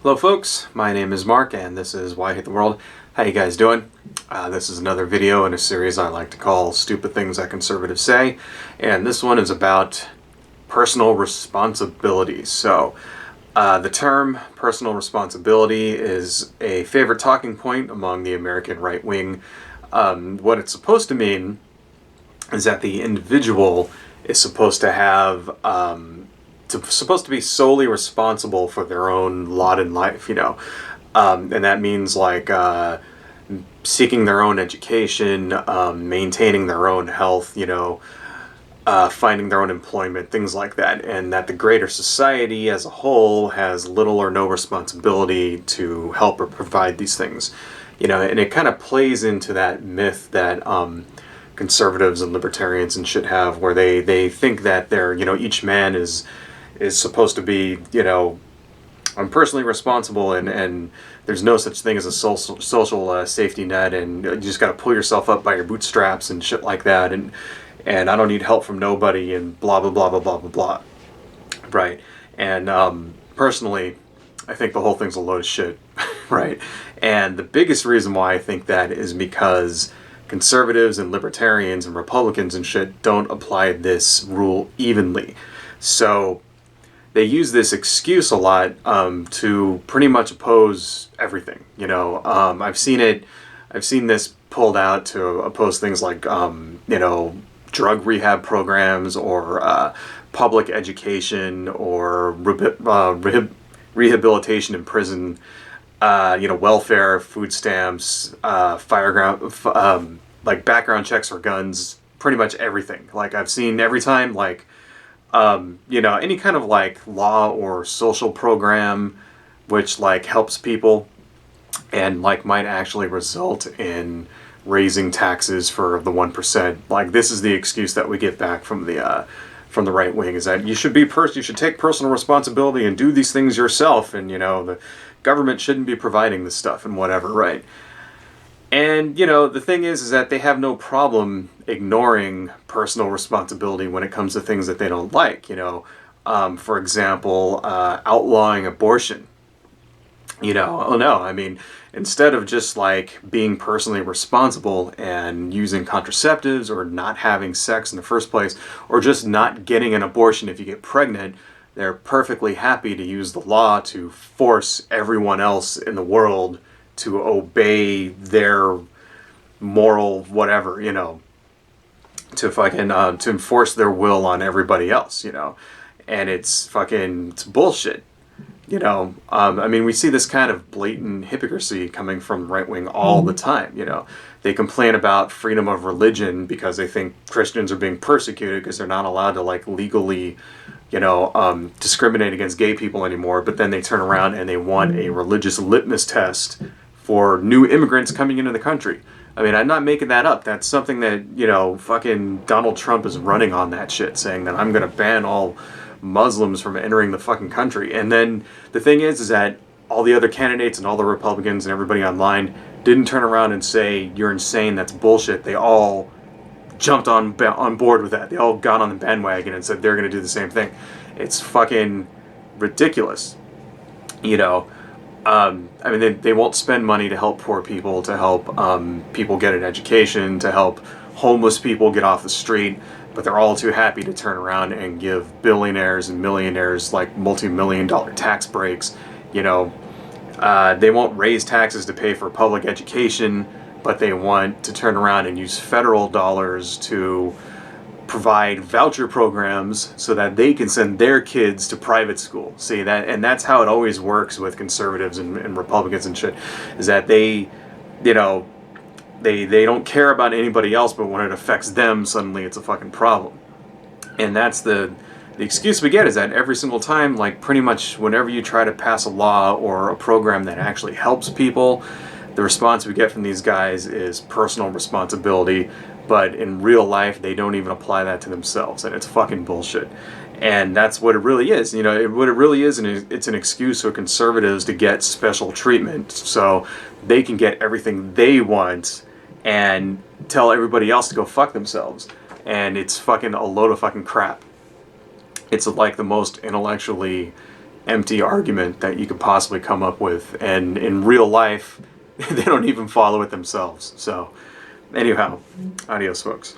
Hello folks, my name is Mark and this is Why I Hate the World. How you guys doing? This is another video in a series I like to call Stupid Things That Conservatives Say, and this one is about personal responsibility. So the term personal responsibility is a favorite talking point among the American right wing. What it's supposed to mean is that the individual is supposed to have supposed to be solely responsible for their own lot in life, and that means like seeking their own education, maintaining their own health, finding their own employment, things like that, and that the greater society as a whole has little or no responsibility to help or provide these things, and it kind of plays into that myth that conservatives and libertarians and shit have, where they think that they're, each man is supposed to be, I'm personally responsible, and there's no such thing as a social safety net, and you just got to pull yourself up by your bootstraps and shit like that, and I don't need help from nobody, and blah blah blah blah blah blah blah, right? And personally, I think the whole thing's a load of shit, right? And the biggest reason why I think that is because conservatives and libertarians and Republicans and shit don't apply this rule evenly. So they use this excuse a lot to pretty much oppose everything. I've seen this pulled out to oppose things like drug rehab programs, or public education, or rehabilitation in prison, welfare, food stamps, like background checks for guns, pretty much everything. Like, I've seen every time, like, any kind of like law or social program which like helps people and like might actually result in raising taxes for the 1%. Like, this is the excuse that we get back from the right wing, is that you should take personal responsibility and do these things yourself, and the government shouldn't be providing this stuff and whatever, right? And, the thing is that they have no problem ignoring personal responsibility when it comes to things that they don't like, for example, outlawing abortion. Instead of just like being personally responsible and using contraceptives, or not having sex in the first place, or just not getting an abortion if you get pregnant, they're perfectly happy to use the law to force everyone else in the world to obey their moral whatever, to fucking to enforce their will on everybody else, and it's bullshit. We see this kind of blatant hypocrisy coming from right wing all the time. They complain about freedom of religion because they think Christians are being persecuted because they're not allowed to like legally discriminate against gay people anymore, but then they turn around and they want a religious litmus test for new immigrants coming into the country. I'm not making that up. That's something that, fucking Donald Trump is running on that shit, saying that I'm going to ban all Muslims from entering the fucking country. And then the thing is that all the other candidates and all the Republicans and everybody online didn't turn around and say, you're insane, that's bullshit. They all jumped on board with that. They all got on the bandwagon and said they're going to do the same thing. It's fucking ridiculous. They won't spend money to help poor people, to help people get an education, to help homeless people get off the street, but they're all too happy to turn around and give billionaires and millionaires like multi-million-dollar tax breaks. They won't raise taxes to pay for public education, but they want to turn around and use federal dollars to provide voucher programs so that they can send their kids to private school. See that, and that's how it always works with conservatives and Republicans and shit, is that they don't care about anybody else, but when it affects them, suddenly it's a fucking problem. And that's the excuse we get, is that every single time, like pretty much whenever you try to pass a law or a program that actually helps people, the response we get from these guys is personal responsibility. But in real life, they don't even apply that to themselves, and it's fucking bullshit. And that's what it really is. What it really is, and it's an excuse for conservatives to get special treatment so they can get everything they want and tell everybody else to go fuck themselves. And it's fucking a load of fucking crap. It's like the most intellectually empty argument that you could possibly come up with, and in real life they don't even follow it themselves. So anyhow, adios folks.